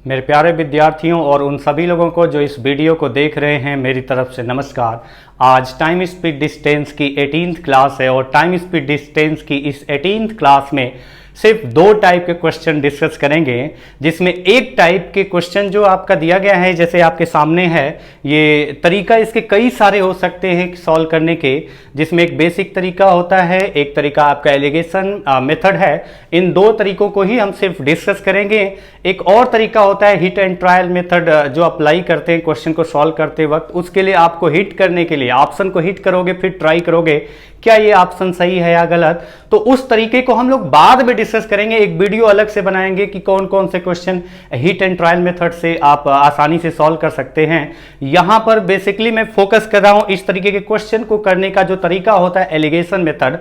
मेरे प्यारे विद्यार्थियों और उन सभी लोगों को जो इस वीडियो को देख रहे हैं, मेरी तरफ से नमस्कार। आज टाइम स्पीड डिस्टेंस की 18th क्लास है और टाइम स्पीड डिस्टेंस की इस 18th क्लास में सिर्फ दो टाइप के क्वेश्चन डिस्कस करेंगे, जिसमें एक टाइप के क्वेश्चन जो आपका दिया गया है, जैसे आपके सामने है, ये तरीका इसके कई सारे हो सकते हैं सॉल्व करने के, जिसमें एक बेसिक तरीका होता है, एक तरीका आपका एलिगेशन मेथड है। इन दो तरीकों को ही हम सिर्फ डिस्कस करेंगे। एक और तरीका होता है हिट एंड ट्रायल मेथड, जो अप्लाई करते हैं क्वेश्चन को सॉल्व करते वक्त। उसके लिए आपको हिट करने के लिए ऑप्शन को हिट करोगे, फिर ट्राई करोगे क्या ये ऑप्शन सही है या गलत। तो उस तरीके को हम लोग बाद में डिस्कस करेंगे, एक वीडियो अलग से बनाएंगे कि कौन कौन से question hit and trial method से आप आसानी से सॉल्व कर सकते हैं। यहां पर बेसिकली मैं फोकस कर रहा हूं इस तरीके के क्वेश्चन को करने का जो तरीका होता है एलिगेशन मेथड,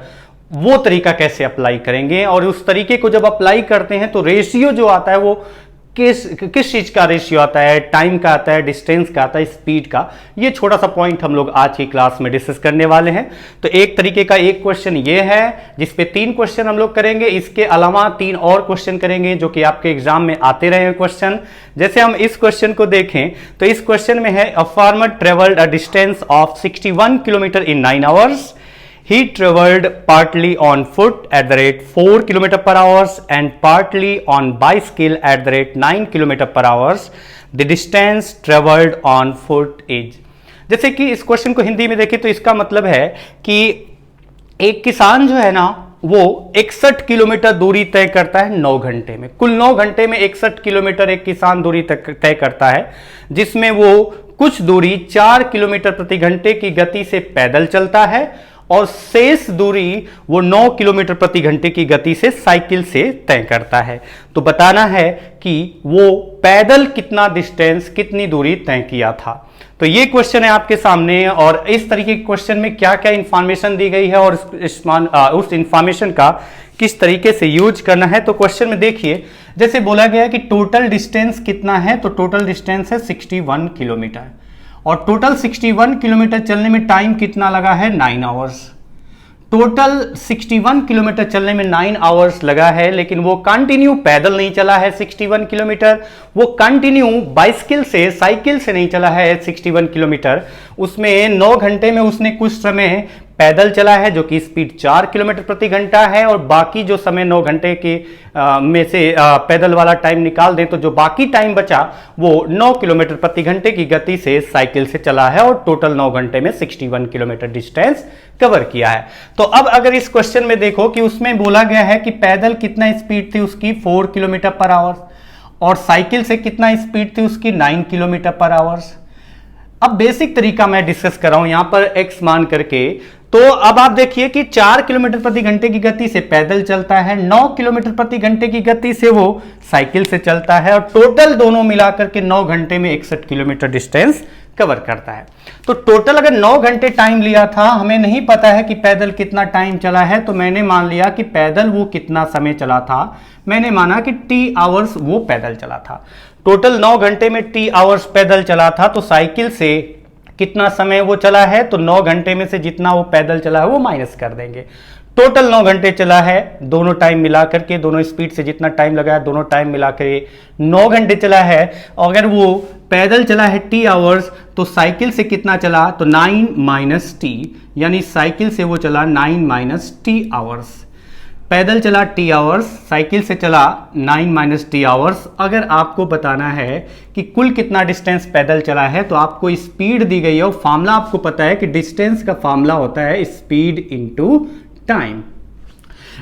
वो तरीका कैसे अप्लाई करेंगे। और उस तरीके को जब अप्लाई करते हैं तो रेशियो जो आता है वो किस चीज का रेशियो आता है, टाइम का आता है, डिस्टेंस का आता है, स्पीड का। ये छोटा सा पॉइंट हम लोग आज की क्लास में डिस्कस करने वाले हैं। तो एक तरीके का एक क्वेश्चन ये है जिसपे 3 क्वेश्चन हम लोग करेंगे। इसके अलावा 3 और क्वेश्चन करेंगे जो कि आपके एग्जाम में आते रहे क्वेश्चन। जैसे हम इस क्वेश्चन को देखें तो इस क्वेश्चन में है, a farmer travelled a distance of 61 kilometre in 9 hours. He traveled partly on foot at the rate 4 km per hour and partly on bicycle at the rate 9 km per hour. The distance traveled on foot is. जैसे कि इस question को हिंदी में देखें तो इसका मतलब है कि एक किसान जो है ना, वो 61 किलोमीटर दूरी तय करता है 9 घंटे में। कुल 9 घंटे में 61 किलोमीटर एक किसान दूरी तय करता है, जिसमें वो कुछ दूरी 4 किलोमीटर प्रति घंटे की गति से पैदल चलता है और शेष दूरी वो 9 किलोमीटर प्रति घंटे की गति से साइकिल से तय करता है। तो बताना है कि वो पैदल कितना डिस्टेंस, कितनी दूरी तय किया था। तो ये क्वेश्चन है आपके सामने और इस तरीके के क्वेश्चन में क्या क्या इंफॉर्मेशन दी गई है और उस इंफॉर्मेशन का किस तरीके से यूज करना है। तो क्वेश्चन में देखिए, जैसे बोला गया कि टोटल डिस्टेंस कितना है, तो टोटल डिस्टेंस है 61 किलोमीटर और टोटल 61 किलोमीटर चलने में टाइम कितना लगा है, 9 आवर्स। टोटल 61 किलोमीटर चलने में 9 आवर्स लगा है, लेकिन वो कंटिन्यू पैदल नहीं चला है 61 किलोमीटर, वो कंटिन्यू बाइसिकल से, साइकिल से नहीं चला है 61 किलोमीटर। उसमें 9 घंटे में उसने कुछ समय पैदल चला है जो कि स्पीड 4 किलोमीटर प्रति घंटा है, और बाकी जो समय 9 घंटे के में से पैदल वाला टाइम निकाल दें तो जो बाकी टाइम बचा वो 9 किलोमीटर प्रति घंटे की गति से साइकिल से चला है और टोटल 9 घंटे में 61 किलोमीटर डिस्टेंस कवर किया है। तो अब अगर इस क्वेश्चन में देखो कि उसमें बोला गया है कि पैदल कितना स्पीड थी उसकी 4 किलोमीटर पर आवर और साइकिल से कितना स्पीड थी उसकी 9 किलोमीटर पर आवर्स। अब बेसिक तरीका मैं डिस्कस कर रहा हूं यहां पर x मान करके। तो अब आप देखिए कि 4 किलोमीटर प्रति घंटे की गति से पैदल चलता है, 9 किलोमीटर प्रति घंटे की गति से वो साइकिल से चलता है और टोटल दोनों मिलाकर के 9 घंटे में 61 किलोमीटर डिस्टेंस कवर करता है। तो टोटल अगर 9 घंटे टाइम लिया था, हमें नहीं पता है कि पैदल कितना टाइम चला है, तो मैंने मान लिया कि पैदल वो कितना समय चला था, मैंने माना कि t आवर्स वो पैदल चला था। टोटल 9 घंटे में t आवर्स पैदल चला था, तो साइकिल से कितना समय वो चला है, तो 9 घंटे में से जितना वो पैदल चला है वो माइनस कर देंगे। टोटल 9 घंटे चला है, दोनों टाइम मिलाकर के, दोनों स्पीड से जितना टाइम लगा है दोनों टाइम मिलाकर 9 घंटे चला है। अगर वो पैदल चला है t आवर्स तो साइकिल से कितना चला, तो 9 माइनस t, यानी साइकिल से वो चला 9 माइनस t आवर्स। पैदल चला t आवर्स, साइकिल से चला 9 माइनस t आवर्स। अगर आपको बताना है कि कुल कितना डिस्टेंस पैदल चला है, तो आपको स्पीड दी गई है और फार्मूला आपको पता है कि डिस्टेंस का फार्मूला होता है स्पीड इनटू टाइम।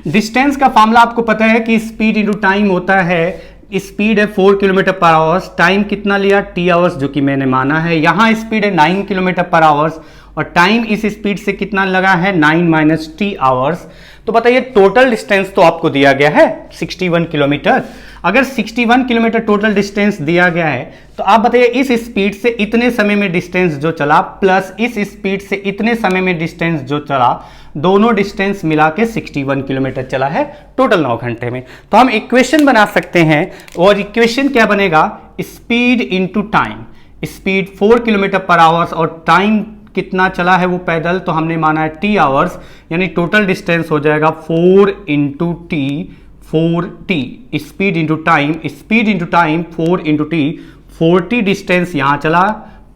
डिस्टेंस का फार्मूला आपको पता है कि स्पीड इनटू टाइम होता है, स्पीड है 4 किलोमीटर पर आवर्स, टाइम कितना लिया t आवर्स जो कि मैंने माना है, यहाँ स्पीड है 9 किलोमीटर पर आवर्स और टाइम इस स्पीड से कितना लगा है 9 माइनस t आवर्स। तो बताइए टोटल डिस्टेंस तो आपको दिया गया है 61 किलोमीटर। अगर 61 किलोमीटर टोटल डिस्टेंस दिया गया है तो आप बताइए इस स्पीड से इतने समय में डिस्टेंस जो चला प्लस इस स्पीड से इतने समय में डिस्टेंस जो चला, दोनों डिस्टेंस मिला के 61 किलोमीटर चला है टोटल 9 घंटे में। तो हम इक्वेशन बना सकते हैं और इक्वेशन क्या बनेगा, speed into time. Speed 4 kilometre पर आवर्स और टाइम कितना चला है वो पैदल, तो हमने माना है t आवर्स, यानी टोटल डिस्टेंस हो जाएगा 4 into T, 4t, speed into time, speed into time 4 into T, 40 distance यहां चला,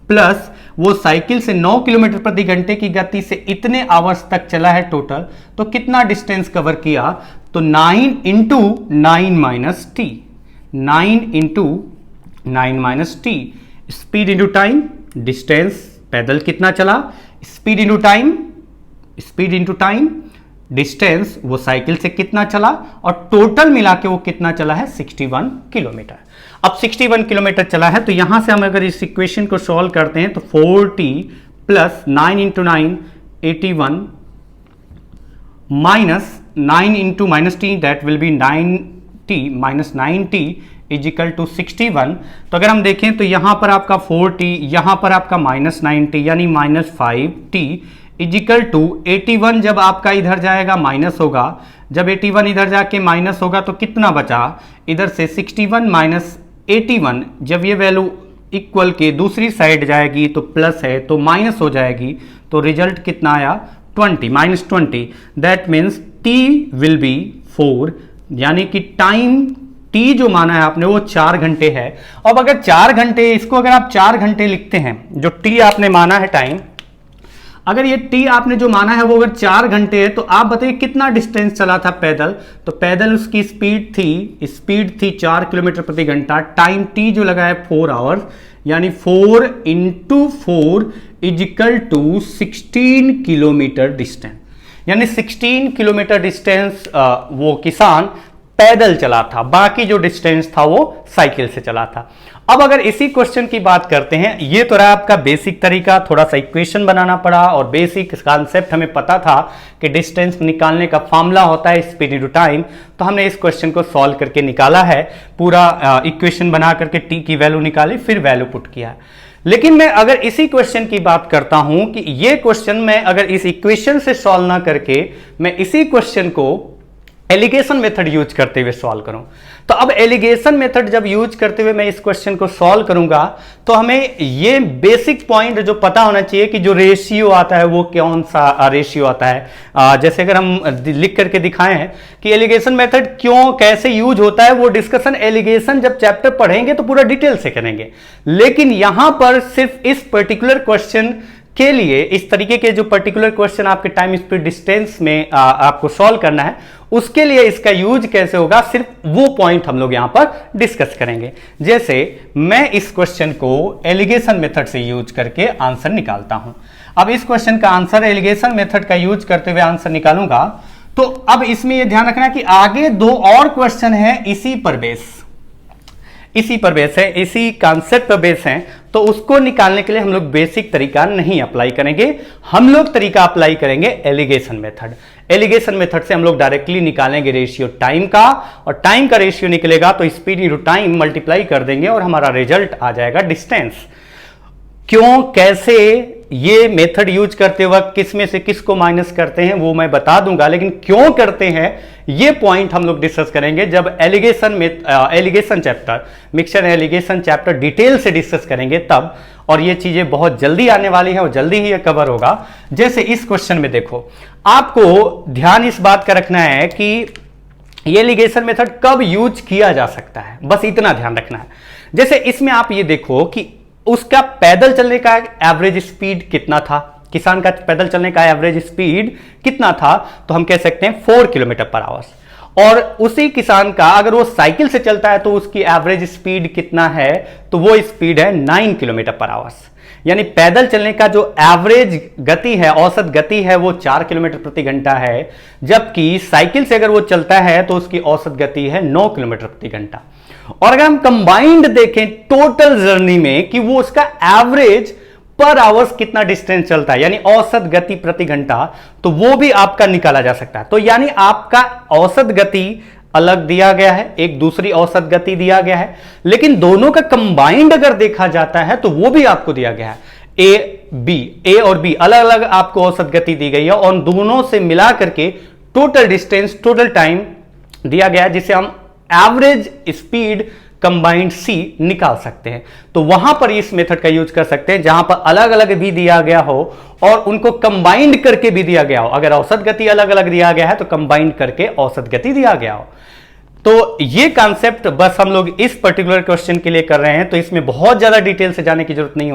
प्लस वो साइकिल से 9 किलोमीटर प्रति घंटे की गति से इतने आवर्स तक चला है टोटल, तो कितना डिस्टेंस कवर किया, तो 9 into 9 minus T, 9 into 9 minus T, speed into time, distance पैदल कितना चला, speed into time, speed into time, distance वो साइकिल से कितना चला, और टोटल मिला के वो कितना चला है 61 किलोमीटर। अब 61 किलोमीटर चला है, तो यहां से हम अगर इस इक्वेशन को सॉल्व करते हैं तो 4t plus 9 into 9 81 minus 9 into minus t, that will be 9t minus 9t is equal to 61। तो अगर हम देखें तो यहां पर आपका 4t, यहां पर आपका माइनस 9t यानी minus 5t is equal to 81। जब आपका इधर जाएगा माइनस होगा, जब 81 इधर जाके माइनस होगा तो कितना बचा, इधर से 61 माइनस 81, जब ये वैल्यू इक्वल के दूसरी साइड जाएगी तो प्लस है तो माइनस हो जाएगी, तो रिजल्ट कितना आया 20 minus 20, that means t will be 4, यानी कि टाइम t जो माना है आपने वो 4 घंटे है। अब अगर 4 घंटे, इसको अगर आप 4 घंटे लिखते हैं, जो t आपने माना है टाइम, अगर ये t आपने जो माना है वो अगर 4 घंटे है, तो आप बताइए कितना डिस्टेंस चला था पैदल, तो पैदल उसकी स्पीड थी 4 किलोमीटर प्रति घंटा, टाइम t जो लगा है 4 आवर्स, यानी 4 into 4 is equal to 16 kilometre distance, यानी 16 किलोमीटर डिस्टेंस वो किसान पैदल चला था, बाकी जो डिस्टेंस था वो साइकिल से चला था। अब अगर इसी क्वेश्चन की बात करते हैं, ये तो रहा आपका बेसिक तरीका, थोड़ा सा इक्वेशन बनाना पड़ा और बेसिक कॉन्सेप्ट हमें पता था कि डिस्टेंस निकालने का फॉर्मूला होता है स्पीड इनटू टाइम, तो हमने इस क्वेश्चन को सॉल्व करके निकाला है, पूरा इक्वेशन बना करके टी की वैल्यू निकाली, फिर वैल्यू पुट किया। लेकिन मैं अगर इसी क्वेश्चन की बात करता हूं कि ये क्वेश्चन मैं अगर इस इक्वेशन से सॉल्व ना करके मैं इसी क्वेश्चन को एलिगेशन मेथड यूज करते हुए सॉल्व करूं, तो अब एलिगेशन मेथड जब यूज करते हुए मैं इस क्वेश्चन को सॉल्व करूंगा तो हमें ये बेसिक पॉइंट जो पता होना चाहिए कि जो रेशियो आता है वो कौन सा रेशियो आता है। जैसे अगर हम लिख करके दिखाएं हैं कि एलिगेशन मेथड क्यों कैसे यूज होता है, वो डिस्कशन एलिगेशन जब चैप्टर पढ़ेंगे तो पूरा डिटेल से करेंगे, लेकिन यहां पर सिर्फ इस पर्टिकुलर क्वेश्चन के लिए, इस तरीके के जो पर्टिकुलर क्वेश्चन आपके टाइम स्पीड डिस्टेंस में आपको सॉल्व करना है, उसके लिए इसका यूज कैसे होगा, सिर्फ वो पॉइंट हम लोग यहां पर डिस्कस करेंगे। जैसे मैं इस क्वेश्चन को एलिगेशन मेथड से यूज करके आंसर निकालता हूं। अब इस क्वेश्चन का आंसर एलिगेशन मेथड का यूज करते हुए आंसर निकालूंगा, तो अब इसमें यह ध्यान रखना कि आगे 2 और क्वेश्चन है इसी पर बेस है, इसी कॉन्सेप्ट पर बेस है, तो उसको निकालने के लिए हम लोग बेसिक तरीका नहीं अप्लाई करेंगे, हम लोग तरीका अप्लाई करेंगे एलिगेशन मेथड। एलिगेशन मेथड से हम लोग डायरेक्टली निकालेंगे रेशियो टाइम का, और टाइम का रेशियो निकलेगा तो स्पीड इंटू टाइम मल्टीप्लाई कर देंगे और हमारा रिजल्ट आ जाएगा डिस्टेंस। क्यों, कैसे, ये मेथड यूज करते वक्त किस में से किसको माइनस करते हैं वो मैं बता दूंगा, लेकिन क्यों करते हैं ये पॉइंट हम लोग डिस्कस करेंगे जब alligation chapter, mixture alligation chapter detail से डिस्कस करेंगे तब, और ये चीजें बहुत जल्दी आने वाली हैं और जल्दी ही ये कवर होगा। जैसे इस क्वेश्चन में देखो, आपको ध्यान इस बात का रखना है कि ये एलिगेशन मेथड कब यूज किया जा सकता है, बस इतना ध्यान रखना है। जैसे इसमें आप ये देखो कि उसका पैदल चलने का एवरेज स्पीड कितना था, किसान का पैदल चलने का एवरेज स्पीड कितना था, तो हम कह सकते हैं 4 किलोमीटर पर आवर्स, और उसी किसान का अगर वो साइकिल से चलता है तो उसकी एवरेज स्पीड कितना है, तो वो स्पीड है 9 किलोमीटर पर आवर्स। यानी पैदल चलने का जो एवरेज गति है, औसत गति है, वो 4 किलोमीटर प्रति घंटा है, जबकि साइकिल से अगर वो चलता है तो उसकी औसत गति है 9 किलोमीटर प्रति घंटा। और अगर हम कंबाइंड देखें टोटल जर्नी में कि वो उसका एवरेज पर आवर्स कितना डिस्टेंस चलता है, यानी औसत गति प्रति घंटा, तो वो भी आपका निकाला जा सकता है। तो यानी आपका औसत गति अलग दिया गया है, एक दूसरी औसत गति दिया गया है, लेकिन दोनों का कंबाइंड अगर देखा जाता है तो वो भी आपको दिया गया है। ए और बी अलग अलग आपको औसत गति दी गई है, और दोनों से मिला करके टोटल डिस्टेंस, टोटल टाइम दिया गया है, जिसे हम एवरेज स्पीड कंबाइंड सी निकाल सकते हैं। तो वहां पर इस मेथड का यूज कर सकते हैं जहां पर अलग अलग भी दिया गया हो और उनको कंबाइंड करके भी दिया गया हो। अगर औसत गति अलग अलग दिया गया है तो कंबाइंड करके औसत गति दिया गया हो। तो ये कॉन्सेप्ट बस हम लोग इस पर्टिकुलर क्वेश्चन के लिए कर रहे हैं, तो इसमें बहुत ज्यादा डिटेल से जाने की जरूरत नहीं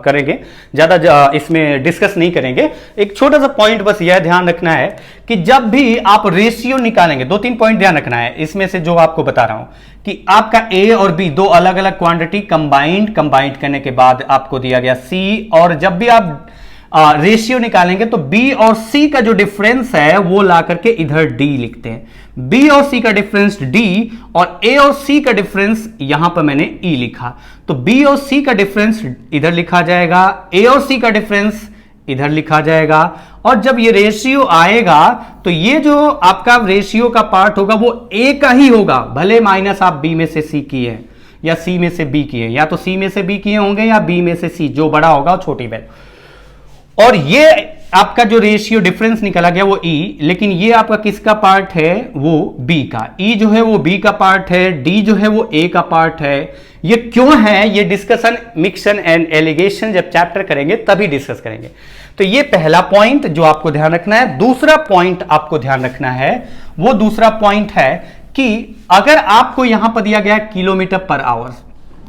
करेंगे, ज्यादा इसमें डिस्कस नहीं करेंगे। एक छोटा सा पॉइंट बस यह ध्यान रखना है कि जब भी आप रेशियो निकालेंगे, 2-3 पॉइंट ध्यान रखना है इसमें से जो आपको बता रहा हूं कि आपका ए और बी दो अलग अलग क्वांटिटी कंबाइंड करने के बाद आपको दिया गया सी, और जब भी आप रेशियो निकालेंगे तो बी और सी का जो डिफरेंस है वो ला करके इधर डी लिखते हैं। बी और सी का डिफरेंस डी और ए और सी का डिफरेंस यहां पर मैंने ई लिखा, तो बी और सी का डिफरेंस इधर लिखा जाएगा, ए और सी का डिफरेंस इधर लिखा जाएगा। और जब ये रेशियो आएगा तो ये जो आपका रेशियो का पार्ट होगा वो ए का ही होगा, भले माइनस आप बी में से सी किए या सी में से बी किए, या तो सी में से बी किए होंगे या बी में से सी, जो बड़ा होगा वो छोटी वैल्यू। और ये आपका जो रेशियो डिफरेंस निकला गया वो ई, लेकिन ये आपका किसका पार्ट है, वो बी का। ई जो है वो बी का पार्ट है, डी जो है वो ए का पार्ट है। ये क्यों है, ये डिस्कशन मिक्सन एंड एलिगेशन जब चैप्टर करेंगे तभी डिस्कस करेंगे। तो ये पहला पॉइंट जो आपको ध्यान रखना है। दूसरा पॉइंट आपको ध्यान रखना है, वो दूसरा पॉइंट है कि अगर आपको यहां पर दिया गया किलोमीटर पर आवर्स,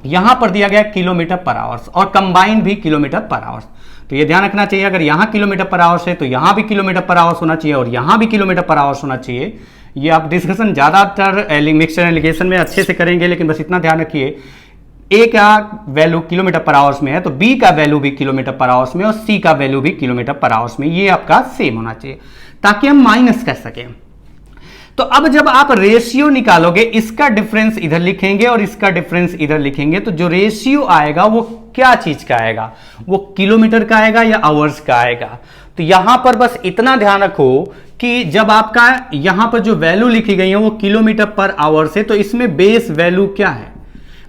यहां पर दिया गया किलोमीटर पर आवर्स और कंबाइंड भी किलोमीटर पर आवर्स, तो ये ध्यान रखना चाहिए अगर यहां किलोमीटर पर आवर्स है तो यहां भी किलोमीटर पर आवर्स होना चाहिए और यहां भी किलोमीटर पर आवर्स होना चाहिए। ये आप डिस्कशन ज्यादातर मिक्सचर एलिगेशन में अच्छे से करेंगे, लेकिन बस इतना ध्यान रखिए ए का वैल्यू किलोमीटर पर आवर्स में है तो बी का वैल्यू भी किलोमीटर पर आवर्स में और सी का वैल्यू भी किलोमीटर पर आवर्स में, ये आपका सेम होना चाहिए ताकि हम माइनस कर सकें। तो अब जब आप रेशियो निकालोगे, इसका डिफरेंस इधर लिखेंगे और इसका डिफरेंस इधर लिखेंगे, तो जो रेशियो आएगा वो क्या चीज का आएगा, वो किलोमीटर का आएगा या आवर्स का आएगा। तो यहां पर बस इतना ध्यान रखो कि जब आपका यहां पर जो वैल्यू लिखी गई है वो किलोमीटर पर आवर्स है, तो इसमें बेस वैल्यू क्या है,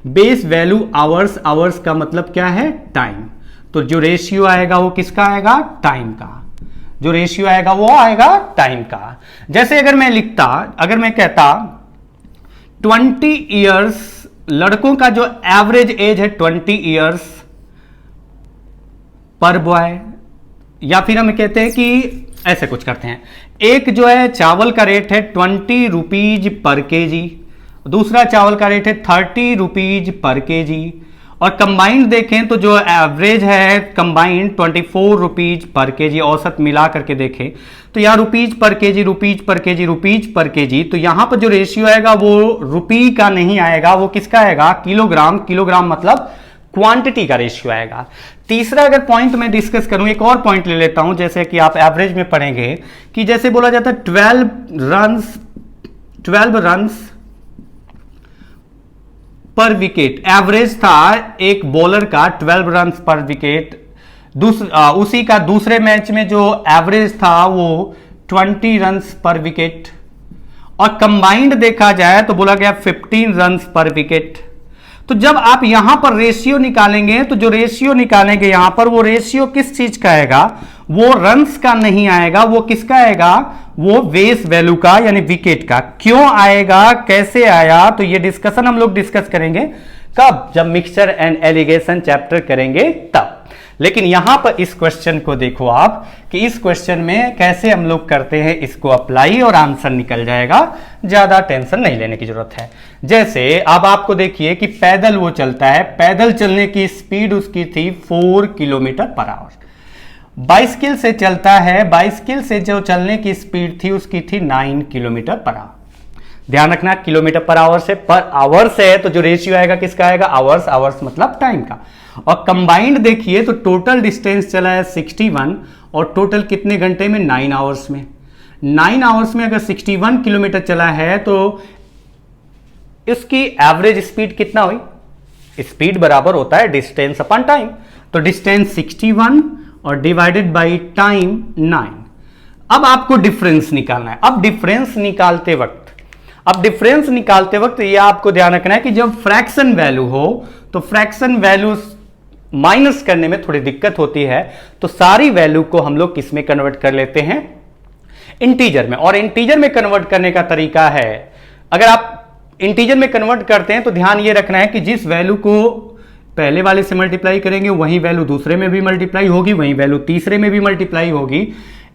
बेस वैल्यू आवर्स, आवर्स का मतलब क्या है, टाइम। तो जो रेशियो आएगा वो किसका आएगा, टाइम का। जो रेशियो आएगा वो आएगा टाइम का। जैसे अगर मैं लिखता, अगर मैं कहता 20 इयर्स, लड़कों का जो एवरेज एज है 20 इयर्स पर बॉय, या फिर हम कहते हैं कि ऐसे कुछ करते हैं, एक जो है चावल का रेट है 20 रुपीज पर केजी, दूसरा चावल का रेट है 30 रुपीज पर केजी, और कंबाइंड देखें तो जो एवरेज है कंबाइंड 24 रुपीज पर केजी, औसत मिला करके देखें तो यहाँ rupees per KG, rupees per KG, rupees per KG, तो यहां पर जो रेशियो आएगा वो रुपी का नहीं आएगा, वो किसका आएगा, किलोग्राम। किलोग्राम मतलब क्वांटिटी का रेशियो आएगा। तीसरा अगर पॉइंट मैं डिस्कस करूं, एक और पॉइंट ले लेता हूं, जैसे कि आप एवरेज में पढ़ेंगे कि जैसे बोला जाता है 12 रन्स पर विकेट, एवरेज था एक बॉलर का 12 रन पर विकेट, उसी का दूसरे मैच में जो एवरेज था वो 20 रन पर विकेट, और कंबाइंड देखा जाए तो बोला गया 15 रन पर विकेट। तो जब आप यहां पर रेशियो निकालेंगे तो जो रेशियो निकालेंगे यहां पर, वो रेशियो किस चीज का आएगा, वो रन्स का नहीं आएगा, वो किसका आएगा, वो बेस वैल्यू का यानी विकेट का। क्यों आएगा, कैसे आया, तो ये डिस्कशन हम लोग डिस्कस करेंगे कब, जब मिक्सचर एंड एलिगेशन चैप्टर करेंगे तब। लेकिन यहां पर इस क्वेश्चन को देखो आप कि इस क्वेश्चन में कैसे हम लोग करते हैं, इसको अप्लाई और आंसर निकल जाएगा, ज्यादा टेंशन नहीं लेने की जरूरत है। जैसे अब आपको देखिए कि पैदल वो चलता है, पैदल चलने की स्पीड उसकी थी 4 किलोमीटर पर आवर। बाइसिकल से चलता है, बाइसिकल से जो चलने की स्पीड थी उसकी थी 9 किलोमीटर पर आवर। ध्यान रखना किलोमीटर पर आवर से, पर आवर से है तो जो रेशियो आएगा किसका आएगा, आवर्स, आवर्स मतलब टाइम का। और कंबाइंड देखिए तो टोटल डिस्टेंस चला है 61 और टोटल कितने घंटे में, 9 आवर्स में। 9 आवर्स में अगर 61 किलोमीटर चला है तो इसकी एवरेज स्पीड कितना हुई, स्पीड बराबर होता है डिस्टेंस अपॉन टाइम, तो डिस्टेंस 61 और डिवाइडेड बाई टाइम 9। अब आपको डिफरेंस निकालना है। अब डिफरेंस निकालते वक्त यह आपको ध्यान रखना है कि जब फ्रैक्शन वैल्यू हो तो फ्रैक्शन वैल्यू माइनस करने में थोड़ी दिक्कत होती है, तो सारी वैल्यू को हम लोग किस में कन्वर्ट कर लेते हैं, इंटीजर में। और इंटीजर में कन्वर्ट करने का तरीका है, अगर आप इंटीजर में कन्वर्ट करते हैं तो ध्यान ये रखना है कि जिस वैल्यू को पहले वाले से मल्टीप्लाई करेंगे वही वैल्यू दूसरे में भी मल्टीप्लाई होगी, वही वैल्यू तीसरे में भी मल्टीप्लाई होगी।